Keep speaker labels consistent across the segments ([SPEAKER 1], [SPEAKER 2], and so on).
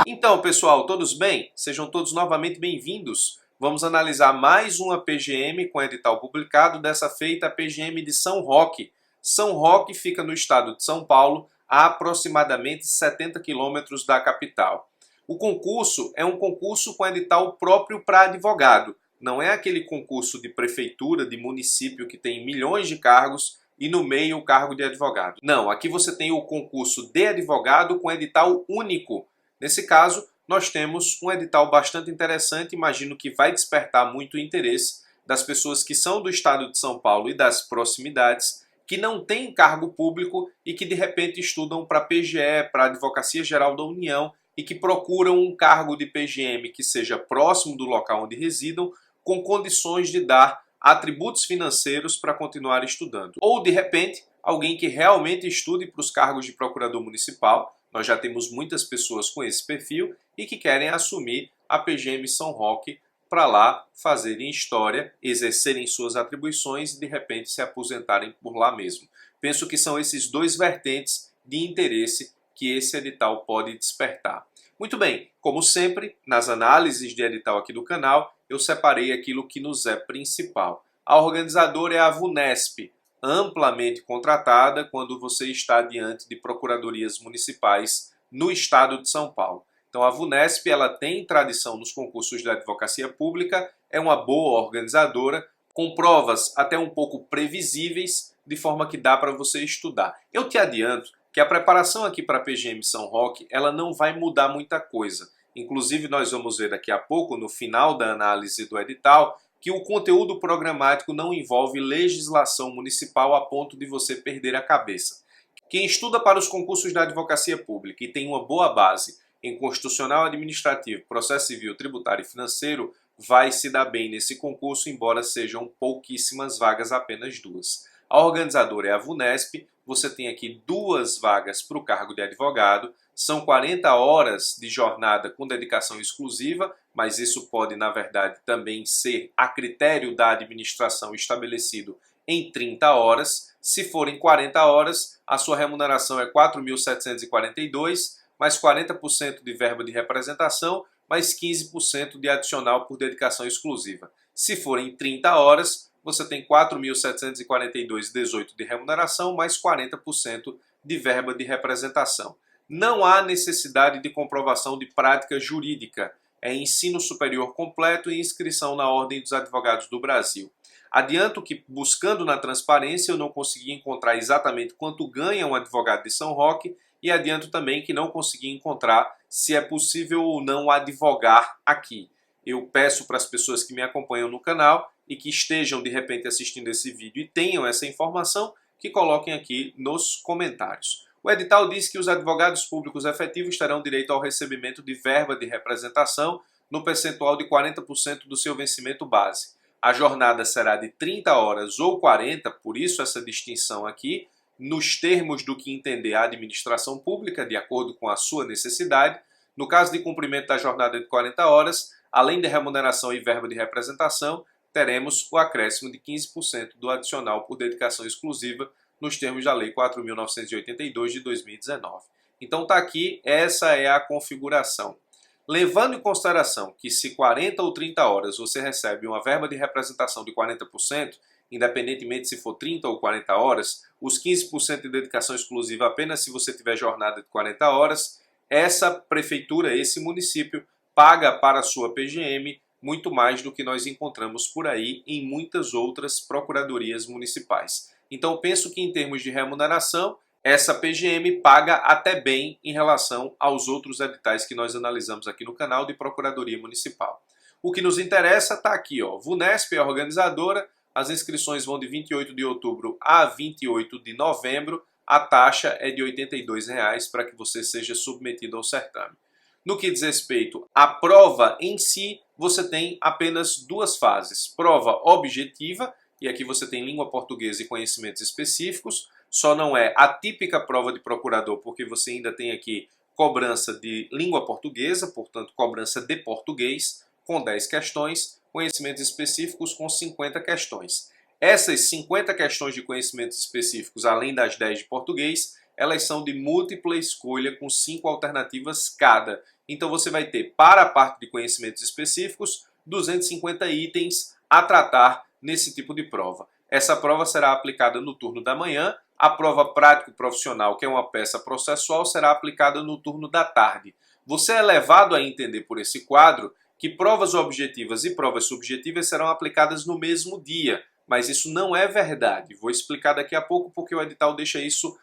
[SPEAKER 1] Então, pessoal, todos bem? Sejam todos novamente bem-vindos. Vamos analisar mais uma PGM com edital publicado, dessa feita a PGM de São Roque. São Roque fica no estado de São Paulo, a aproximadamente 70 quilômetros da capital. O concurso é um concurso com edital próprio para advogado. Não é aquele concurso de prefeitura, de município que tem milhões de cargos e no meio o cargo de advogado. Não, aqui você tem o concurso de advogado com edital único. Nesse caso, nós temos um edital bastante interessante, imagino que vai despertar muito interesse das pessoas que são do estado de São Paulo e das proximidades, que não têm cargo público e que de repente estudam para PGE, para a Advocacia Geral da União, e que procuram um cargo de PGM que seja próximo do local onde residam, com condições de dar atributos financeiros para continuar estudando. Ou, de repente, alguém que realmente estude para os cargos de procurador municipal. Nós já temos muitas pessoas com esse perfil e que querem assumir a PGM São Roque para lá fazerem história, exercerem suas atribuições e de repente se aposentarem por lá mesmo. Penso que são esses dois vertentes de interesse que esse edital pode despertar. Muito bem, como sempre, nas análises de edital aqui do canal, eu separei aquilo que nos é principal. A organizadora é a VUNESP, amplamente contratada quando você está diante de procuradorias municipais no estado de São Paulo. Então a VUNESP ela tem tradição nos concursos de advocacia pública, é uma boa organizadora, com provas até um pouco previsíveis, de forma que dá para você estudar. Eu te adianto que a preparação aqui para a PGM São Roque ela não vai mudar muita coisa. Inclusive nós vamos ver daqui a pouco, no final da análise do edital, que o conteúdo programático não envolve legislação municipal a ponto de você perder a cabeça. Quem estuda para os concursos da advocacia pública e tem uma boa base em constitucional, administrativo, processo civil, tributário e financeiro, vai se dar bem nesse concurso, embora sejam pouquíssimas vagas, apenas duas. A organizadora é a VUNESP, você tem aqui duas vagas para o cargo de advogado, são 40 horas de jornada com dedicação exclusiva, mas isso pode, na verdade, também ser a critério da administração estabelecido em 30 horas. Se forem 40 horas, a sua remuneração é R$ 4.742, mais 40% de verba de representação, mais 15% de adicional por dedicação exclusiva. Se forem 30 horas, você tem R$ 4.742,18 de remuneração, mais 40% de verba de representação. Não há necessidade de comprovação de prática jurídica. É ensino superior completo e inscrição na Ordem dos Advogados do Brasil. Adianto que, buscando na transparência, eu não consegui encontrar exatamente quanto ganha um advogado de São Roque e adianto também que não consegui encontrar se é possível ou não advogar aqui. Eu peço para as pessoas que me acompanham no canal e que estejam de repente assistindo esse vídeo e tenham essa informação, que coloquem aqui nos comentários. O edital diz que os advogados públicos efetivos terão direito ao recebimento de verba de representação no percentual de 40% do seu vencimento base. A jornada será de 30 horas ou 40, por isso essa distinção aqui, nos termos do que entender a administração pública, de acordo com a sua necessidade. No caso de cumprimento da jornada de 40 horas, além da remuneração e verba de representação, teremos o acréscimo de 15% do adicional por dedicação exclusiva, nos termos da Lei 4.982 de 2019. Então está aqui, essa é a configuração. Levando em consideração que se 40 ou 30 horas você recebe uma verba de representação de 40%, independentemente se for 30 ou 40 horas, os 15% de dedicação exclusiva apenas se você tiver jornada de 40 horas, essa prefeitura, esse município, paga para a sua PGM muito mais do que nós encontramos por aí em muitas outras procuradorias municipais. Então penso que em termos de remuneração, essa PGM paga até bem em relação aos outros editais que nós analisamos aqui no canal de Procuradoria Municipal. O que nos interessa está aqui, ó. VUNESP é a organizadora, as inscrições vão de 28 de outubro a 28 de novembro, a taxa é de R$ 82,00 para que você seja submetido ao certame. No que diz respeito à prova em si, você tem apenas duas fases. Prova objetiva, e aqui você tem língua portuguesa e conhecimentos específicos, só não é a típica prova de procurador, porque você ainda tem aqui cobrança de língua portuguesa, portanto cobrança de português, com 10 questões, conhecimentos específicos com 50 questões. Essas 50 questões de conhecimentos específicos, além das 10 de português, elas são de múltipla escolha com 5 alternativas cada. Então você vai ter, para a parte de conhecimentos específicos, 250 itens a tratar nesse tipo de prova. Essa prova será aplicada no turno da manhã. A prova prático-profissional, que é uma peça processual, será aplicada no turno da tarde. Você é levado a entender por esse quadro que provas objetivas e provas subjetivas serão aplicadas no mesmo dia, mas isso não é verdade. Vou explicar daqui a pouco porque o edital deixa isso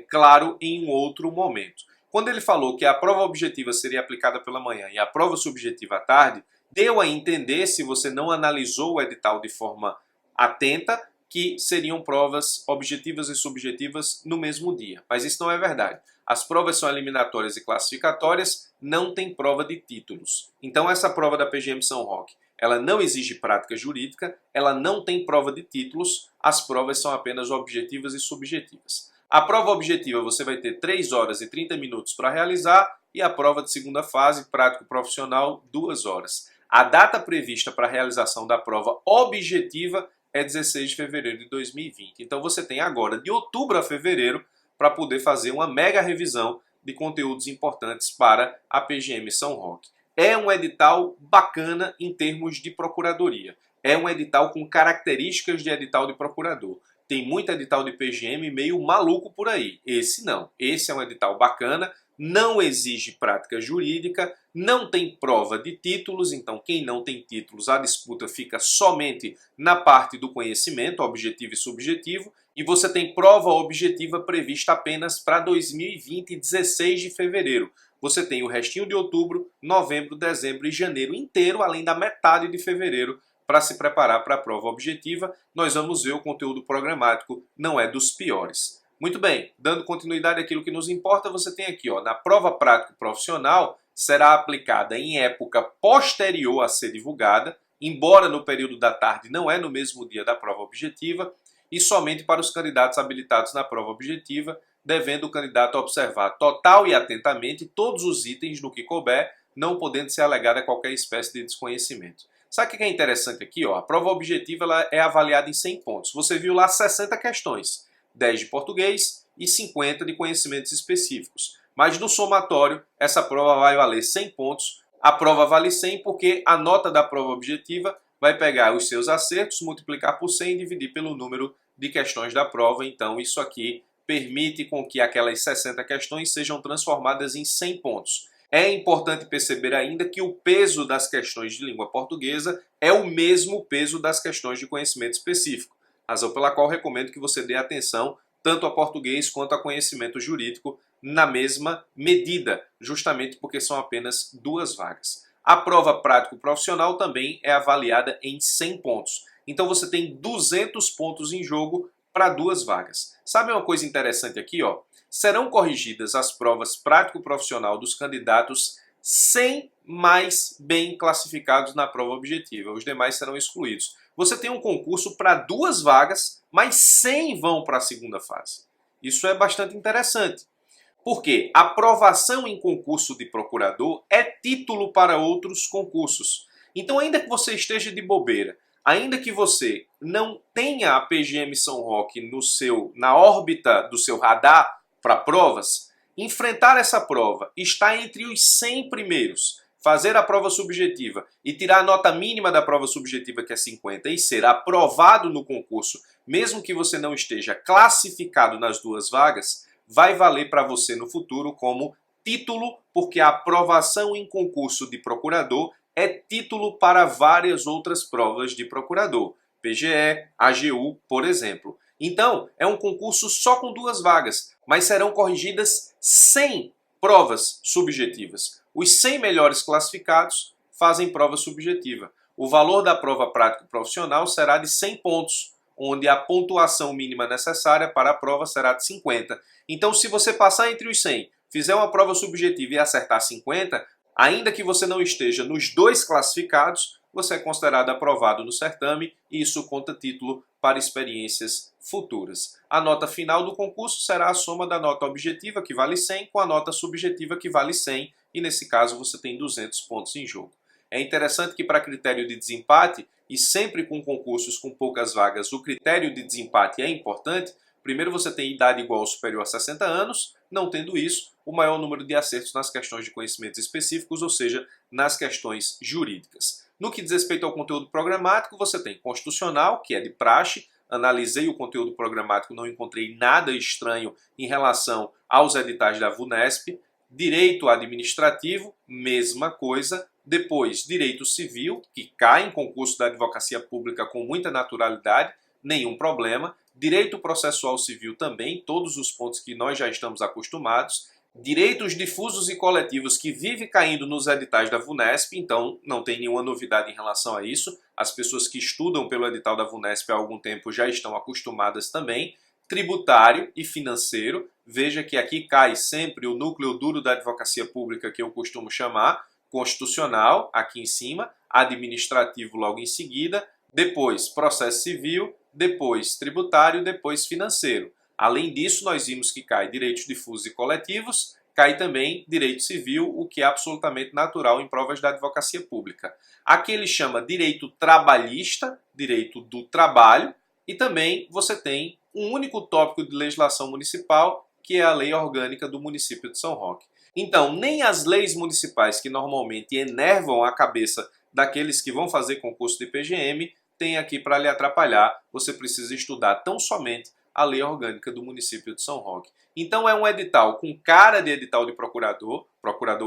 [SPEAKER 1] claro em um outro momento. Quando ele falou que a prova objetiva seria aplicada pela manhã e a prova subjetiva à tarde, deu a entender, se você não analisou o edital de forma atenta, que seriam provas objetivas e subjetivas no mesmo dia. Mas isso não é verdade. As provas são eliminatórias e classificatórias, não tem prova de títulos. Então essa prova da PGM São Roque, ela não exige prática jurídica, ela não tem prova de títulos, as provas são apenas objetivas e subjetivas. A prova objetiva você vai ter 3 horas e 30 minutos para realizar e a prova de segunda fase, prático-profissional, 2 horas. A data prevista para a realização da prova objetiva é 16 de fevereiro de 2020. Então você tem agora, de outubro a fevereiro, para poder fazer uma mega revisão de conteúdos importantes para a PGM São Roque. É um edital bacana em termos de procuradoria. É um edital com características de edital de procurador. Tem muito edital de PGM meio maluco por aí. Esse não. Esse é um edital bacana, não exige prática jurídica, não tem prova de títulos, então quem não tem títulos, a disputa fica somente na parte do conhecimento, objetivo e subjetivo, e você tem prova objetiva prevista apenas para 2020, 16 de fevereiro. Você tem o restinho de outubro, novembro, dezembro e janeiro inteiro, além da metade de fevereiro, para se preparar para a prova objetiva. Nós vamos ver o conteúdo programático, não é dos piores. Muito bem, dando continuidade àquilo que nos importa, você tem aqui, na prova prática profissional, será aplicada em época posterior a ser divulgada, embora no período da tarde não é no mesmo dia da prova objetiva, e somente para os candidatos habilitados na prova objetiva, devendo o candidato observar total e atentamente todos os itens no que couber, não podendo ser alegada qualquer espécie de desconhecimento. Sabe o que é interessante aqui? A prova objetiva ela é avaliada em 100 pontos. Você viu lá 60 questões. 10 de português e 50 de conhecimentos específicos. Mas no somatório, essa prova vai valer 100 pontos. A prova vale 100 porque a nota da prova objetiva vai pegar os seus acertos, multiplicar por 100 e dividir pelo número de questões da prova. Então isso aqui permite com que aquelas 60 questões sejam transformadas em 100 pontos. É importante perceber ainda que o peso das questões de língua portuguesa é o mesmo peso das questões de conhecimento específico. Razão pela qual recomendo que você dê atenção tanto a português quanto a conhecimento jurídico na mesma medida, justamente porque são apenas 2 vagas. A prova prático-profissional também é avaliada em 100 pontos. Então você tem 200 pontos em jogo para 2 vagas. Sabe uma coisa interessante aqui? Serão corrigidas as provas prático-profissional dos candidatos 100 mais bem classificados na prova objetiva. Os demais serão excluídos. Você tem um concurso para 2 vagas, mas 100 vão para a segunda fase. Isso é bastante interessante. Porque a aprovação em concurso de procurador é título para outros concursos. Então, ainda que você esteja de bobeira, ainda que você não tenha a PGM São Roque na órbita do seu radar para provas, enfrentar essa prova, estar entre os 100 primeiros, fazer a prova subjetiva e tirar a nota mínima da prova subjetiva, que é 50, e ser aprovado no concurso, mesmo que você não esteja classificado nas 2 vagas, vai valer para você no futuro como título, porque a aprovação em concurso de procurador é título para várias outras provas de procurador, PGE, AGU, por exemplo. Então, é um concurso só com 2 vagas, mas serão corrigidas 100 provas subjetivas. Os 100 melhores classificados fazem prova subjetiva. O valor da prova prática profissional será de 100 pontos, onde a pontuação mínima necessária para a prova será de 50. Então, se você passar entre os 100, fizer uma prova subjetiva e acertar 50, ainda que você não esteja nos 2 classificados, você é considerado aprovado no certame e isso conta título para experiências futuras. A nota final do concurso será a soma da nota objetiva, que vale 100, com a nota subjetiva, que vale 100, e nesse caso você tem 200 pontos em jogo. É interessante que para critério de desempate, e sempre com concursos com poucas vagas, o critério de desempate é importante. Primeiro você tem idade igual ou superior a 60 anos, não tendo isso, o maior número de acertos nas questões de conhecimentos específicos, ou seja, nas questões jurídicas. No que diz respeito ao conteúdo programático, você tem constitucional, que é de praxe. Analisei o conteúdo programático, não encontrei nada estranho em relação aos editais da VUNESP. Direito administrativo, mesma coisa. Depois, direito civil, que cai em concurso da advocacia pública com muita naturalidade, nenhum problema. Direito processual civil também, todos os pontos que nós já estamos acostumados. Direitos difusos e coletivos, que vive caindo nos editais da VUNESP, então não tem nenhuma novidade em relação a isso. As pessoas que estudam pelo edital da VUNESP há algum tempo já estão acostumadas também. Tributário e financeiro, veja que aqui cai sempre o núcleo duro da advocacia pública, que eu costumo chamar, constitucional, aqui em cima, administrativo logo em seguida, depois processo civil, depois tributário, depois financeiro. Além disso, nós vimos que cai direitos difusos e coletivos, cai também direito civil, o que é absolutamente natural em provas da advocacia pública. Aqui ele chama direito trabalhista, direito do trabalho, e também você tem um único tópico de legislação municipal, que é a lei orgânica do município de São Roque. Então, nem as leis municipais que normalmente enervam a cabeça daqueles que vão fazer concurso de PGM tem aqui para lhe atrapalhar. Você precisa estudar tão somente a lei orgânica do município de São Roque. Então é um edital com cara de edital de procurador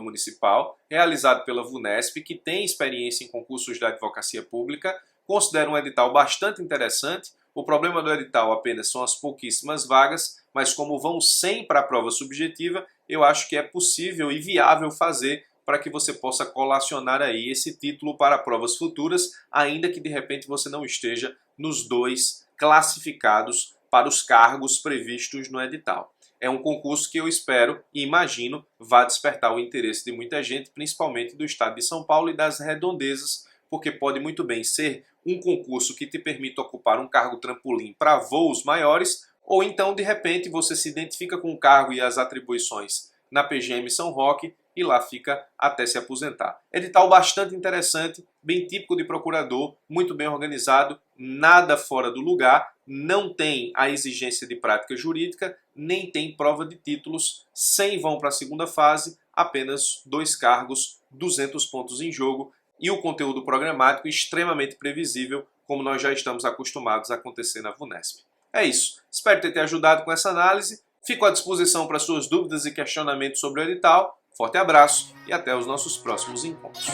[SPEAKER 1] municipal, realizado pela VUNESP, que tem experiência em concursos da advocacia pública. Considero um edital bastante interessante. O problema do edital apenas são as pouquíssimas vagas, mas como vão 100 para a prova subjetiva, eu acho que é possível e viável fazer para que você possa colacionar aí esse título para provas futuras, ainda que de repente você não esteja nos 2 classificados para os cargos previstos no edital. É um concurso que eu espero e imagino vá despertar o interesse de muita gente, principalmente do estado de São Paulo e das redondezas, porque pode muito bem ser um concurso que te permita ocupar um cargo trampolim para voos maiores, ou então, de repente, você se identifica com o cargo e as atribuições na PGM São Roque e lá fica até se aposentar. Edital bastante interessante, bem típico de procurador, muito bem organizado, nada fora do lugar, não tem a exigência de prática jurídica, nem tem prova de títulos, 100 vão para a segunda fase, apenas 2 cargos, 200 pontos em jogo e o conteúdo programático extremamente previsível, como nós já estamos acostumados a acontecer na VUNESP. É isso, espero ter te ajudado com essa análise, fico à disposição para suas dúvidas e questionamentos sobre o edital. Forte abraço e até os nossos próximos encontros.